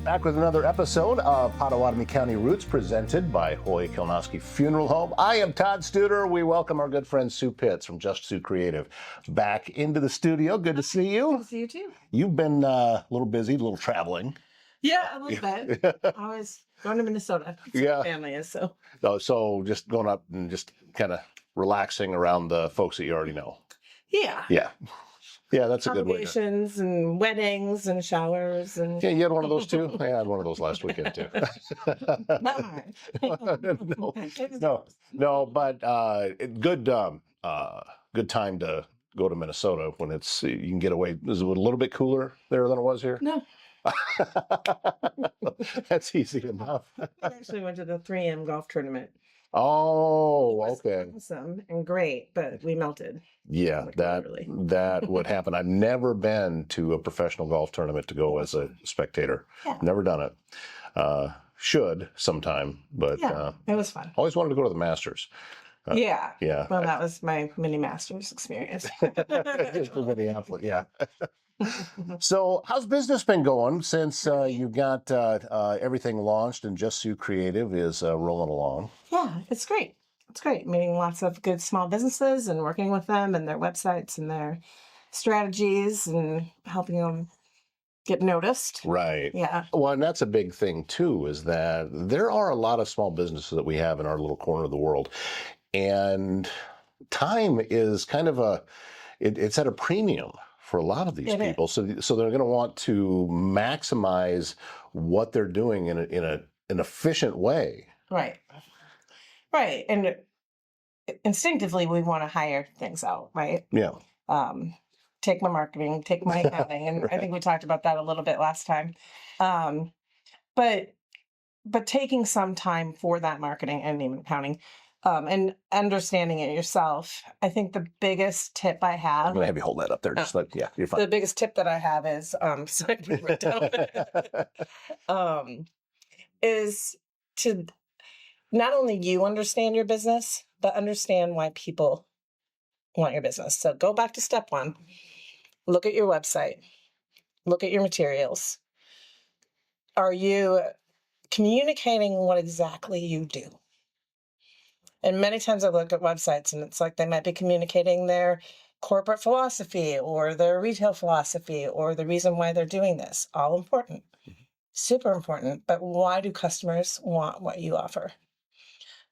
Back with another episode of Pottawattamie County Roots, presented by Hoy Kilnowski Funeral Home. I am Todd Studer. We welcome our good friend Sue Pitts from Just Sue Creative back into the studio. Good to see you. Good to see you too. You've been a little busy, a little traveling. Yeah, a little bit. I was going to Minnesota. Yeah. My family is so. So just going up and just kind of relaxing around the folks that you already know. Yeah. Yeah. Yeah, that's a good way. Obligations and weddings and showers and. Yeah, you had one of those too? Yeah, I had one of those last weekend too. Not mine. No, but good time to go to Minnesota when you can get away. Is it a little bit cooler there than it was here? No. That's easy enough. I actually went to the 3M golf tournament. Oh, It was okay. awesome and great, but we melted. Yeah, Like, that literally. that would happen. I've never been to a professional golf tournament to go as a spectator. Yeah. Never done it. Should sometime, but Yeah, it was fun. always wanted to go to the Masters. Yeah. Yeah. Well, that was my mini masters experience. Just for the athlete, yeah. So, how's business been going since you got everything launched and Just Sue Creative is rolling along? Yeah, it's great. It's great meeting lots of good small businesses and working with them and their websites and their strategies and helping them get noticed. Right. Yeah. Well, and that's a big thing too, is that there are a lot of small businesses that we have in our little corner of the world. And time is kind of it's at a premium for a lot of these people. So they're going to want to maximize what they're doing in an efficient way. Right. Right. And instinctively, we want to hire things out, right? Yeah. Take my marketing, take my accounting. And Right. I think we talked about that a little bit last time. But taking some time for that marketing and even accounting, and understanding it yourself. I think the biggest tip I I'm have. going to have you hold that up there. Just like, yeah, you're fine. The biggest tip that I have is, so I can write down, is to not only you understand your business, but understand why people want your business. So go back to step one, look at your website, look at your materials. Are you communicating what exactly you do? And many times I look at websites and it's like they might be communicating their corporate philosophy or their retail philosophy or the reason why they're doing this. All important, super important. But why do customers want what you offer?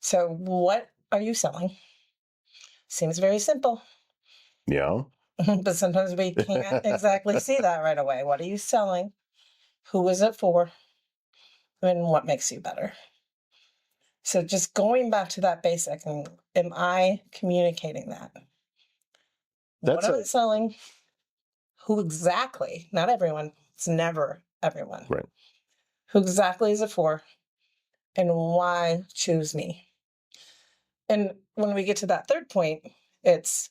So what are you selling? Seems very simple. Yeah. But sometimes we can't exactly see that right away. What are you selling? Who is it for? And what makes you better? So just going back to that basic, and am I communicating that? What am I selling? Who exactly? Not everyone. It's never everyone. Right. Who exactly is it for? And why choose me? And when we get to that third point, it's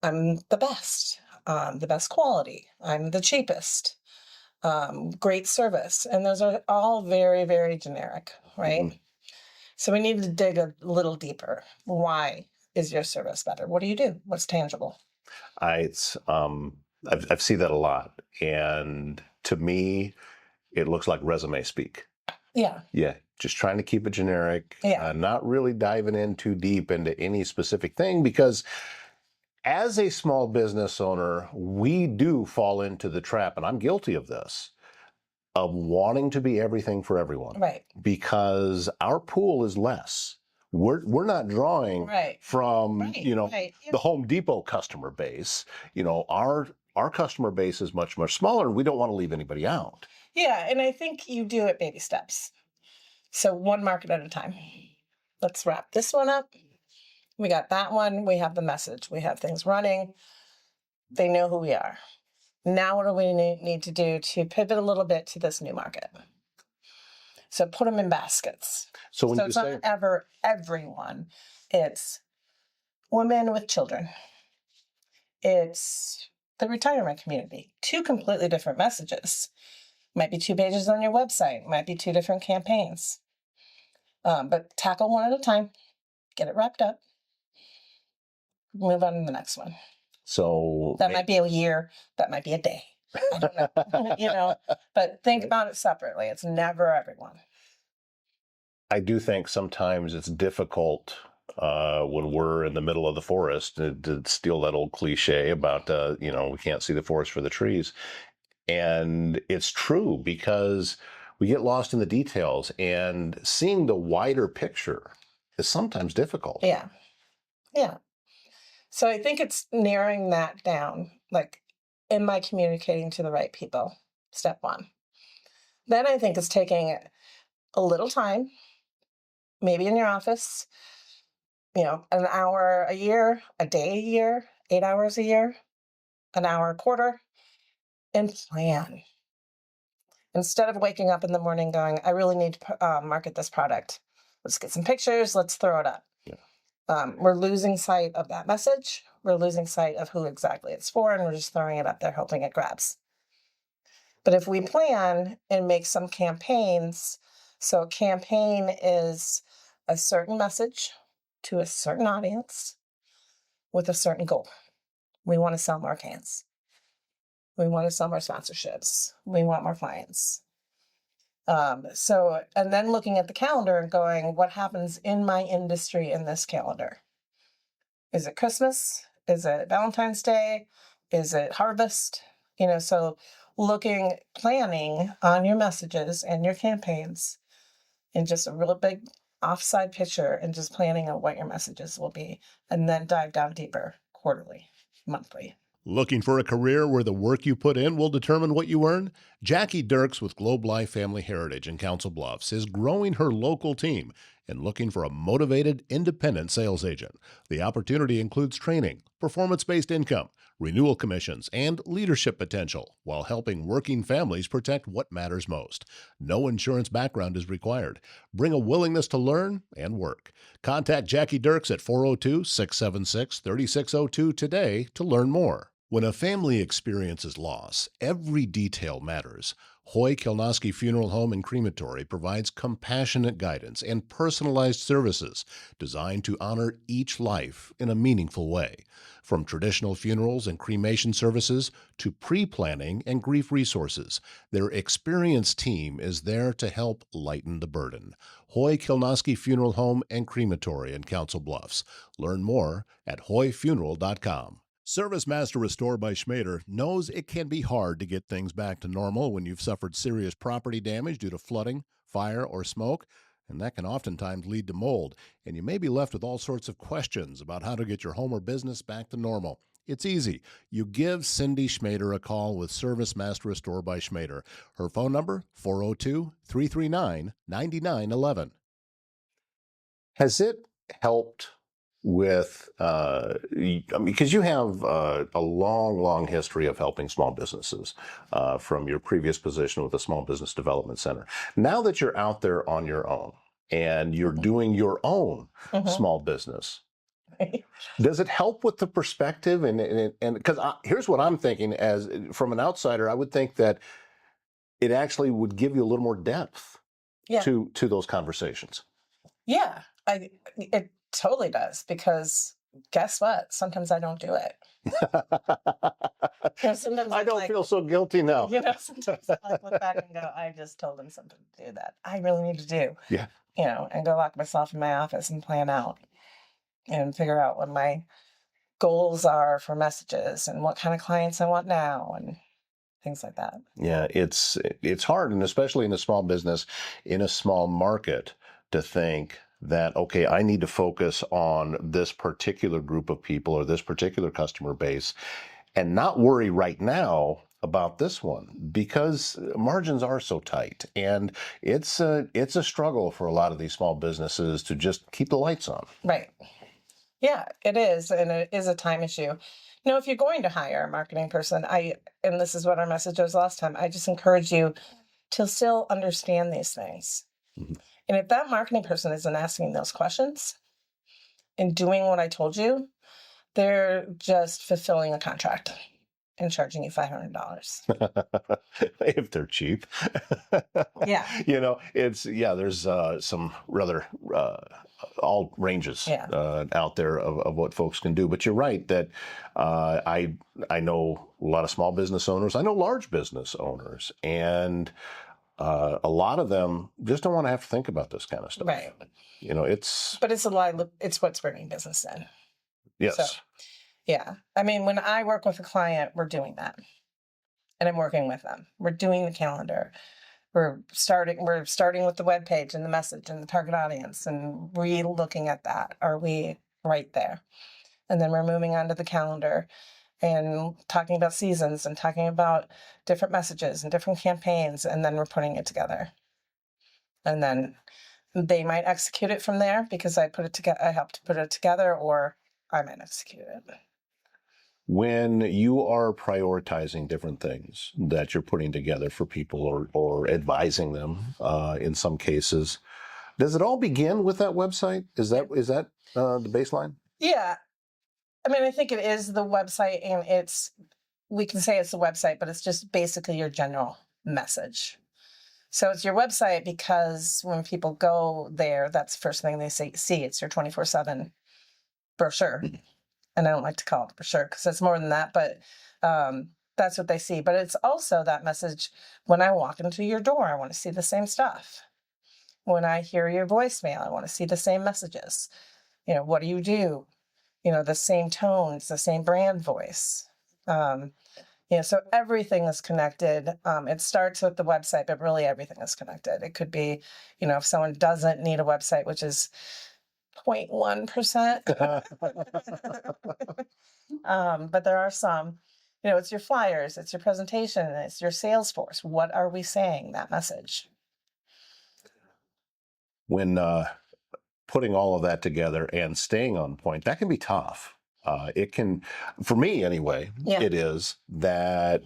I'm the best quality. I'm the cheapest. Great service. And those are all very, very generic, right? Mm-hmm. So we need to dig a little deeper. Why is your service better? What do you do? What's tangible? I've seen that a lot. And to me, it looks like resume speak. Yeah. Yeah. Just trying to keep it generic. Yeah. Not really diving in too deep into any specific thing, because as a small business owner, we do fall into the trap, and I'm guilty of this, of wanting to be everything for everyone. Right. Because our pool is less. We're not drawing from the Home Depot customer base. Our customer base is much, much smaller, and we don't want to leave anybody out. Yeah, and I think you do it baby steps. So one market at a time. Let's wrap this one up. We got that one. We have the message. We have things running. They know who we are. Now what do we need to do to pivot a little bit to this new market? So put them in baskets. So it's not ever everyone. It's women with children. It's the retirement community. Two completely different messages. Might be 2 pages on your website. Might be 2 different campaigns. But tackle one at a time. Get it wrapped up. Move on to the next one. So that might be a year. That might be a day. I don't know, but think about it separately. It's never everyone. I do think sometimes it's difficult when we're in the middle of the forest to steal that old cliche about, we can't see the forest for the trees. And it's true because we get lost in the details, and seeing the wider picture is sometimes difficult. Yeah. Yeah. So I think it's narrowing that down. Like, am I communicating to the right people? Step one. Then I think it's taking a little time, maybe in your office, an hour a year, a day a year, 8 hours a year, an hour a quarter, and plan. Instead of waking up in the morning going, I really need to market this product. Let's get some pictures. Let's throw it up. We're losing sight of that message. We're losing sight of who exactly it's for, and we're just throwing it up there hoping it grabs. But if we plan and make some campaigns, so a campaign is a certain message to a certain audience with a certain goal. We want to sell more cans. We want to sell more sponsorships. We want more clients. And then looking at the calendar and going, what happens in my industry in this calendar? Is it Christmas? Is it Valentine's Day? Is it harvest? So planning on your messages and your campaigns in just a real big offside picture, and just planning on what your messages will be, and then dive down deeper quarterly, monthly. Looking for a career where the work you put in will determine what you earn? Jackie Dirks with Globe Life Family Heritage in Council Bluffs is growing her local team and looking for a motivated, independent sales agent. The opportunity includes training, performance-based income, renewal commissions, and leadership potential, while helping working families protect what matters most. No insurance background is required. Bring a willingness to learn and work. Contact Jackie Dirks at 402-676-3602 today to learn more. When a family experiences loss, every detail matters. Hoy Kilnosky Funeral Home and Crematory provides compassionate guidance and personalized services designed to honor each life in a meaningful way. From traditional funerals and cremation services to pre-planning and grief resources, their experienced team is there to help lighten the burden. Hoy Kilnosky Funeral Home and Crematory in Council Bluffs. Learn more at hoyfuneral.com. Service Master Restore by Schmader knows it can be hard to get things back to normal when you've suffered serious property damage due to flooding, fire, or smoke, and that can oftentimes lead to mold, and you may be left with all sorts of questions about how to get your home or business back to normal. It's easy. You give Cindy Schmader a call with Service Master Restore by Schmader. Her phone number, 402-339-9911. Has it helped with, because you have a long history of helping small businesses from your previous position with the Small Business Development Center. Now that you're out there on your own and you're doing your own small business, does it help with the perspective? And because here's what I'm thinking, as from an outsider, I would think that it actually would give you a little more depth to those conversations. Yeah, it totally does, because guess what? Sometimes I don't do it. Sometimes I don't feel so guilty now. Sometimes I look back and go, I just told him something to do that I really need to do. Yeah. And go lock myself in my office and plan out and figure out what my goals are for messages and what kind of clients I want now and things like that. Yeah, it's hard, and especially in a small business, in a small market, to think that, okay, I need to focus on this particular group of people or this particular customer base and not worry right now about this one, because margins are so tight, and it's a struggle for a lot of these small businesses to just keep the lights on. Right. Yeah, it is, and it is a time issue. If you're going to hire a marketing person, and this is what our message was last time, I just encourage you to still understand these things. Mm-hmm. And if that marketing person isn't asking those questions and doing what I told you, they're just fulfilling a contract. and charging you $500. If they're cheap. Yeah. There's some rather all ranges Yeah. out there of what folks can do. But you're right that I know a lot of small business owners. I know large business owners, and a lot of them just don't want to have to think about this kind of stuff. Right. But it's a lot. It's what's bringing business in. yes. So, yeah. I mean, when I work with a client, we're doing that. And I'm working with them. We're doing the calendar. We're starting with the webpage and the message and the target audience and re-looking at that. Are we right there? And then we're moving on to the calendar and talking about seasons and talking about different messages and different campaigns, and then we're putting it together. And then they might execute it from there because I helped put it together, or I might execute it. When you are prioritizing different things that you're putting together for people or advising them, in some cases, does it all begin with that website? Is that the baseline? Yeah. I mean, I think it is the website, and we can say it's the website, but it's just basically your general message. So it's your website because when people go there, that's the first thing they see. It's your 24/7 brochure. And I don't like to call it a brochure because it's more than that, but that's what they see. But it's also that message when I walk into your door, I want to see the same stuff. When I hear your voicemail, I want to see the same messages. What do you do? The same tones, the same brand voice. So everything is connected. It starts with the website, but really everything is connected. It could be, if someone doesn't need a website, which is 0.1%. But there are some, it's your flyers, it's your presentation, it's your sales force. What are we saying, that message? When putting all of that together and staying on point, that can be tough. It can, for me anyway, Yeah. It is that.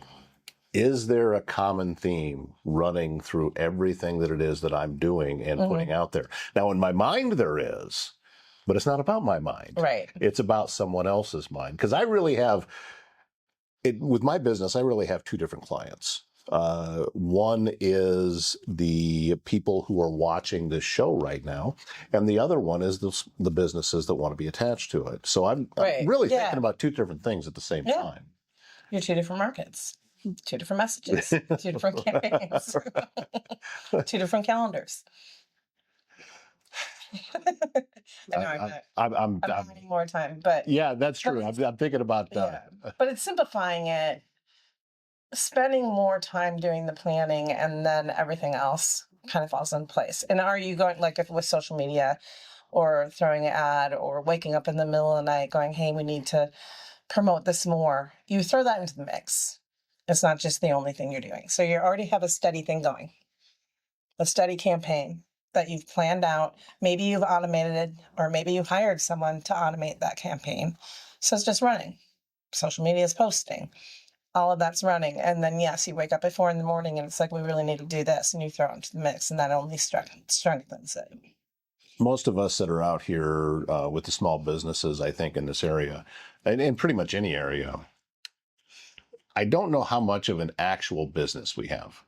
Is there a common theme running through everything that it is that I'm doing and putting out there? Now, in my mind, there is, but it's not about my mind. Right. It's about someone else's mind. Because I really have, with my business, I really have two different clients. One is the people who are watching this show right now, and the other one is the businesses that want to be attached to it. So I'm really thinking about two different things at the same time. You're two different markets, two different messages, two different campaigns, two different calendars. I'm having more time, but yeah, that's true. I'm thinking about that. Yeah. But it's simplifying it, spending more time doing the planning, and then everything else kind of falls in place. And are you going, like if with social media or throwing an ad or waking up in the middle of the night going, hey, we need to promote this more, you throw that into the mix. It's not just the only thing you're doing. So you already have a steady thing going, a steady campaign that you've planned out. Maybe you've automated it, or maybe you've hired someone to automate that campaign. So it's just running. Social media is posting. All of that's running. And then, yes, you wake up at 4 a.m. and it's like, we really need to do this. And you throw it into the mix, and that only strengthens it. Most of us that are out here with the small businesses, I think, in this area, and in pretty much any area, I don't know how much of an actual business we have,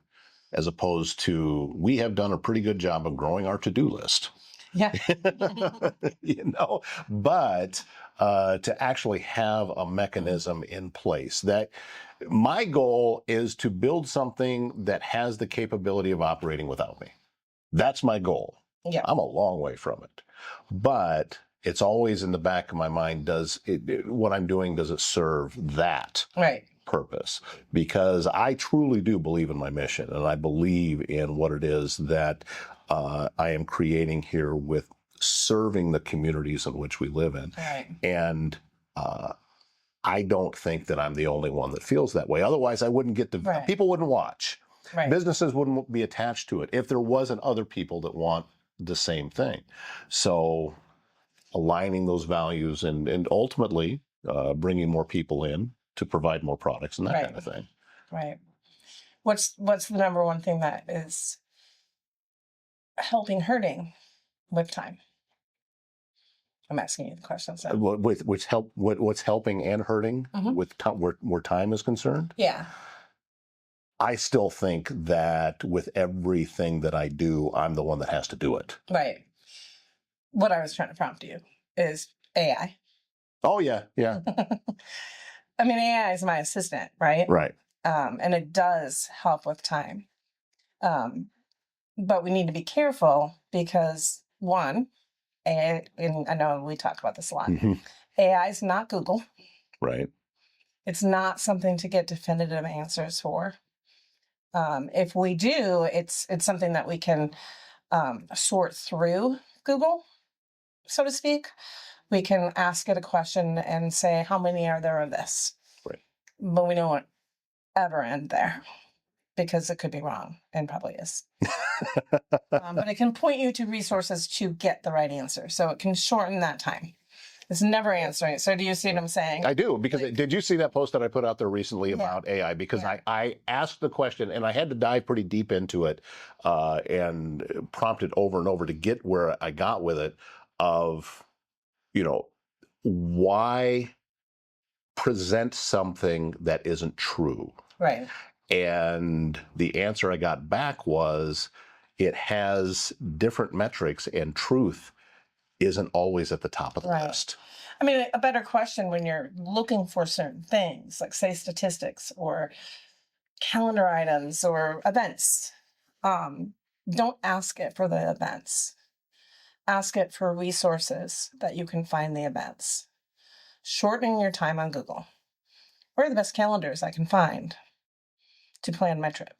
as opposed to we have done a pretty good job of growing our to-do list. Yeah. But to actually have a mechanism in place that my goal is to build something that has the capability of operating without me. That's my goal. Yeah. I'm a long way from it, but it's always in the back of my mind. What I'm doing, does it serve that purpose? Because I truly do believe in my mission, and I believe in what it is that I am creating here with serving the communities in which we live in. Right. And I don't think that I'm the only one that feels that way. Otherwise, I wouldn't get people wouldn't watch. Right. Businesses wouldn't be attached to it if there wasn't other people that want the same thing. So aligning those values and ultimately bringing more people in to provide more products and that kind of thing. Right. What's the number one thing that is hurting with time? I'm asking you the questions now. What's helping and hurting with where time is concerned? Yeah. I still think that with everything that I do, I'm the one that has to do it. Right. What I was trying to prompt you is AI. Oh yeah, yeah. I mean, AI is my assistant, right? Right. And it does help with time. But we need to be careful because one, AI, and I know we talk about this a lot. AI is not Google. Right. It's not something to get definitive answers for. If we do, it's something that we can sort through Google, so to speak. We can ask it a question and say, how many are there of this? Right. But we don't ever end there because it could be wrong and probably is. But it can point you to resources to get the right answer. So it can shorten that time. It's never answering. So do you see what I'm saying? I do, because did you see that post that I put out there recently about AI? Because I asked the question and I had to dive pretty deep into it and prompted over and over to get where I got with it of, why present something that isn't true? Right. And the answer I got back was it has different metrics and truth isn't always at the top of the list. I mean, a better question when you're looking for certain things, like say statistics or calendar items or events. Don't ask it for the events. Ask it for resources that you can find the events. Shortening your time on Google. Where are the best calendars I can find to plan my trip?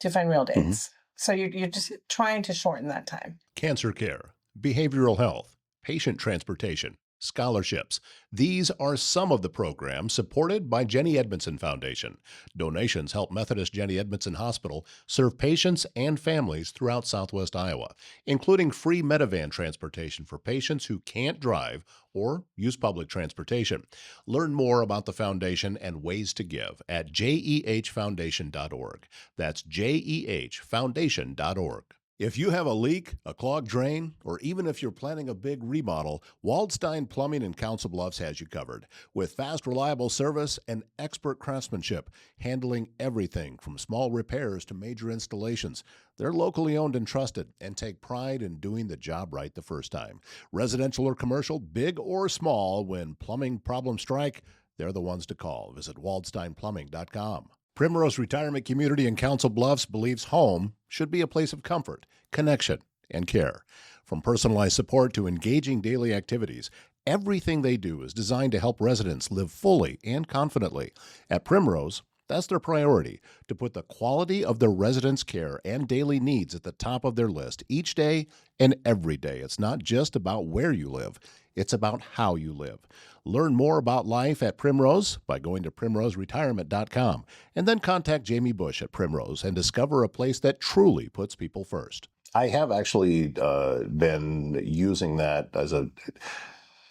To find real dates. So you're just trying to shorten that time. Cancer care, behavioral health, patient transportation, scholarships. These are some of the programs supported by Jenny Edmondson Foundation. Donations help Methodist Jenny Edmondson Hospital serve patients and families throughout Southwest Iowa, including free Medivan transportation for patients who can't drive or use public transportation. Learn more about the foundation and ways to give at jehfoundation.org. That's jehfoundation.org. If you have a leak, a clogged drain, or even if you're planning a big remodel, Waldstein Plumbing in Council Bluffs has you covered. With fast, reliable service and expert craftsmanship, handling everything from small repairs to major installations. They're locally owned and trusted and take pride in doing the job right the first time. Residential or commercial, big or small, when plumbing problems strike, they're the ones to call. Visit waldsteinplumbing.com. Primrose Retirement Community in Council Bluffs believes home should be a place of comfort, connection, and care. From personalized support to engaging daily activities, everything they do is designed to help residents live fully and confidently. At Primrose, that's their priority, to put the quality of their residents' care and daily needs at the top of their list each day and every day. It's not just about where you live, it's about how you live. Learn more about life at Primrose by going to primroseretirement.com and then contact Jamie Bush at Primrose and discover a place that truly puts people first. I have actually been using that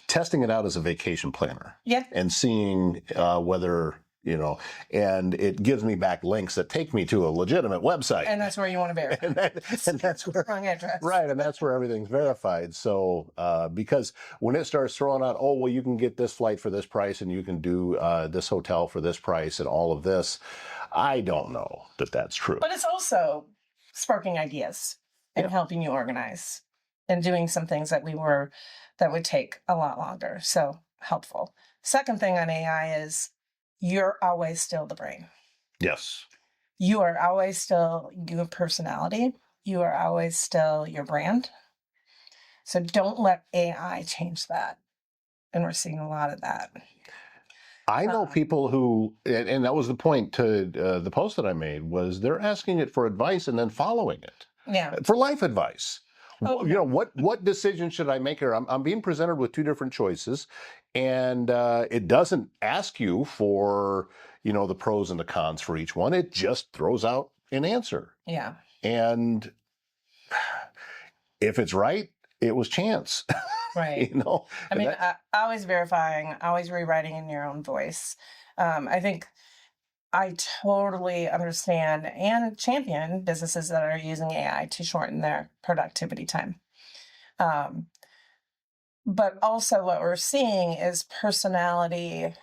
testing it out as a vacation planner. Yeah. And seeing whether, and it gives me back links that take me to a legitimate website. And that's where you want to verify. and that's where, wrong address. Right, and that's where everything's verified. So, because when it starts throwing out, oh, well, you can get this flight for this price and you can do this hotel for this price and all of this, I don't know that that's true. But it's also sparking ideas and helping you organize and doing some things that would take a lot longer. So helpful. Second thing on AI is you're always still the brain. Yes. You are always still your personality. You are always still your brand. So don't let AI change that. And we're seeing a lot of that. I know people who, and that was the point to the post that I made, was they're asking it for advice and then following it. Yeah. For life advice. Oh, what decision should I make here? I'm being presented with two different choices, and it doesn't ask you for, the pros and the cons for each one. It just throws out an answer. Yeah. And if it's right, it was chance. Right. I mean, always verifying, always rewriting in your own voice. I think I totally understand and champion businesses that are using AI to shorten their productivity time. But also what we're seeing is personality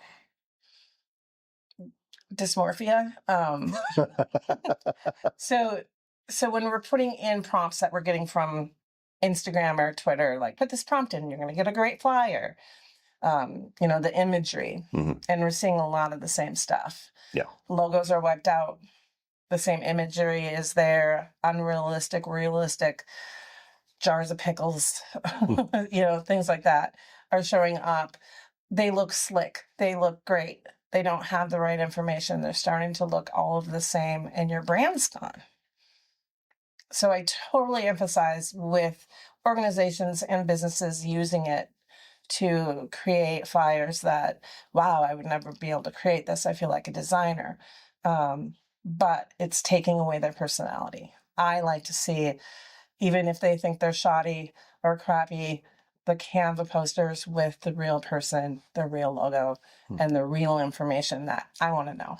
dysmorphia. So when we're putting in prompts that we're getting from Instagram or Twitter, like put this prompt in, you're going to get a great flyer. The imagery, Mhm. and we're seeing a lot of the same stuff. Yeah. Logos are wiped out. The same imagery is there. Unrealistic, realistic jars of pickles, things like that are showing up. They look slick. They look great. They don't have the right information. They're starting to look all of the same, and your brand's gone. So I totally emphasize with organizations and businesses using it to create flyers that, wow, I would never be able to create this. I feel like a designer. But it's taking away their personality. I like to see, even if they think they're shoddy or crappy, the Canva posters with the real person, the real logo, and the real information that I want to know.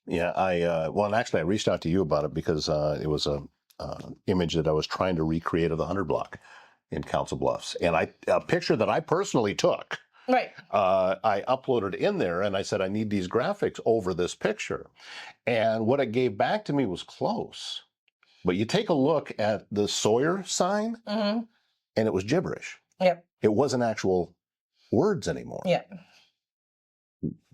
Yeah, and actually I reached out to you about it because it was a image that I was trying to recreate of the 100 block in Council Bluffs, and a picture that I personally took. Right. I uploaded in there, and I said I need these graphics over this picture, and what it gave back to me was close, but you take a look at the Sawyer sign, Mm-hmm. and it was gibberish. Yep. It wasn't actual words anymore. Yep.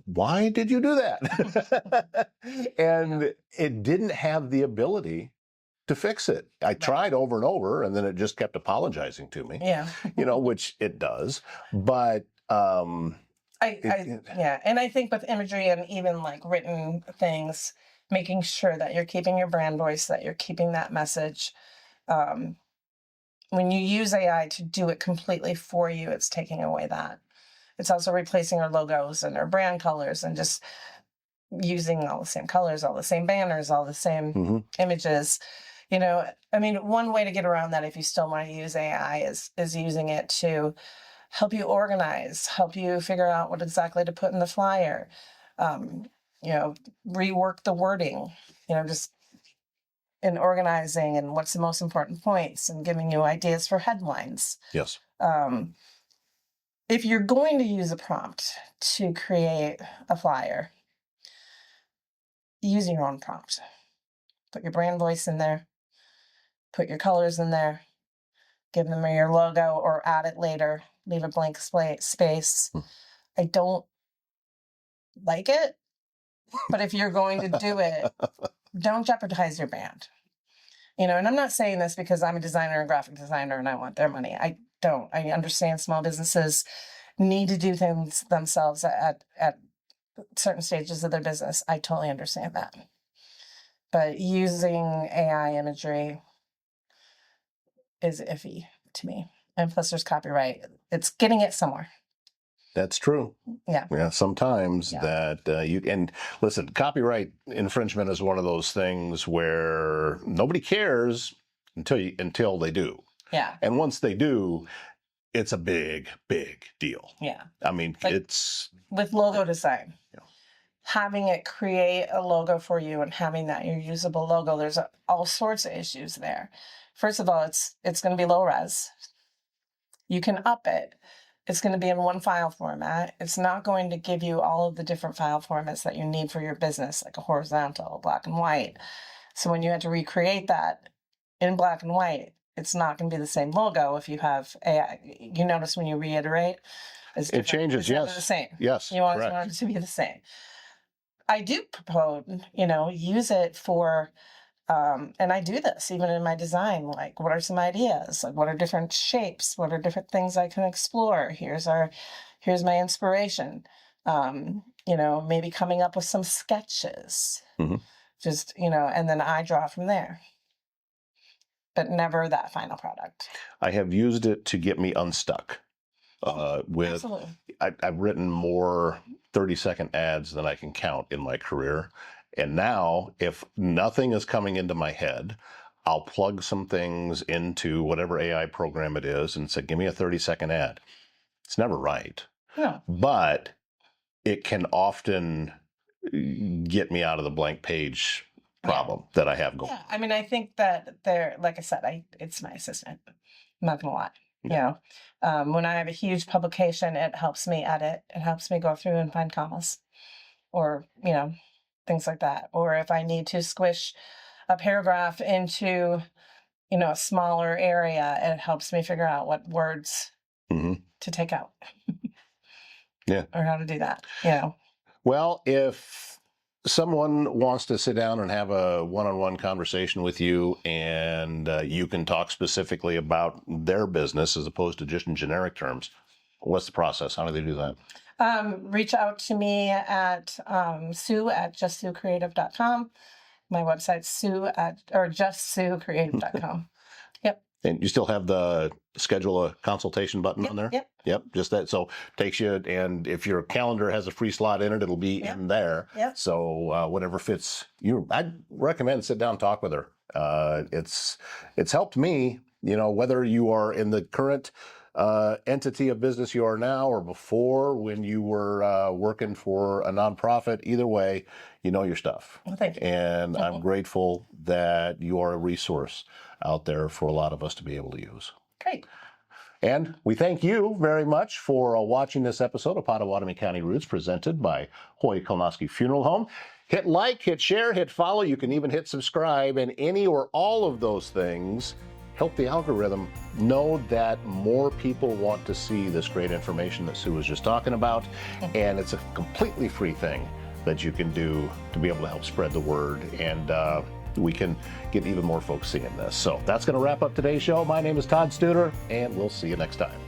Why did you do that? And it didn't have the ability to fix it. I tried over and over, and then it just kept apologizing to me. Yeah. Which it does. But and I think with imagery and even like written things, making sure that you're keeping your brand voice, that you're keeping that message. When you use AI to do it completely for you, it's taking away that. It's also replacing our logos and our brand colors and just using all the same colors, all the same banners, all the same images. One way to get around that, if you still want to use AI, is using it to help you organize, help you figure out what exactly to put in the flyer, rework the wording, just in organizing and what's the most important points and giving you ideas for headlines. Yes. If you're going to use a prompt to create a flyer, use your own prompt. Put your brand voice in there, put your colors in there, give them your logo or add it later, leave a blank space. I don't like it, but if you're going to do it, don't jeopardize your brand. And I'm not saying this because I'm a designer and graphic designer and I want their money. I don't. I understand small businesses need to do things themselves at certain stages of their business. I totally understand that. But using AI imagery is iffy to me. And plus there's copyright. It's getting it somewhere. That's true. Yeah. Yeah. Sometimes that and listen, copyright infringement is one of those things where nobody cares until they do. Yeah. And once they do, it's a big, big deal. Yeah. I mean, like, it's with logo design. Yeah. Having it create a logo for you and having that your usable logo, there's all sorts of issues there. First of all, it's going to be low res. You can up it. It's going to be in one file format. It's not going to give you all of the different file formats that you need for your business, like a horizontal, black and white. So when you have to recreate that in black and white, it's not going to be the same logo if you have AI. You notice when you reiterate, it changes. It's yes. never the same. Yes. You always want it to be the same. I do propose, use it for, and I do this even in my design. Like, what are some ideas? Like, what are different shapes? What are different things I can explore? Here's my inspiration. Maybe coming up with some sketches. Just, and then I draw from there. But never that final product. I have used it to get me unstuck. Absolutely. I've written more 30-second ads than I can count in my career. And now, if nothing is coming into my head, I'll plug some things into whatever AI program it is and say, give me a 30-second ad. It's never right. No. But it can often get me out of the blank page problem that I have going. Yeah, I think that like I said, it's my assistant. I'm not gonna lie. You know, when I have a huge publication, it helps me edit. It helps me go through and find commas, or things like that. Or if I need to squish a paragraph into a smaller area, it helps me figure out what words to take out. Yeah. Or how to do that. Well, if someone wants to sit down and have a one-on-one conversation with you, and you can talk specifically about their business as opposed to just in generic terms, what's the process? How do they do that? Reach out to me at Sue at justsuecreative.com. My website's justsuecreative.com. Yep. And you still have the schedule a consultation button on there? Yep. Just that. So takes you, and if your calendar has a free slot in it, it'll be in there. Yep. So whatever fits you, I'd recommend sit down and talk with her. It's helped me, whether you are in the current entity of business you are now, or before when you were working for a nonprofit. Either way, you know your stuff. Well, thank you. And I'm grateful that you are a resource out there for a lot of us to be able to use. Great. And we thank you very much for watching this episode of Pottawattamie County Roots, presented by Hoy Kolnoski Funeral Home. Hit like, hit share, hit follow. You can even hit subscribe, and any or all of those things help the algorithm know that more people want to see this great information that Sue was just talking about. And it's a completely free thing that you can do to be able to help spread the word, and we can get even more folks seeing this. So that's going to wrap up today's show. My name is Todd Studer, and we'll see you next time.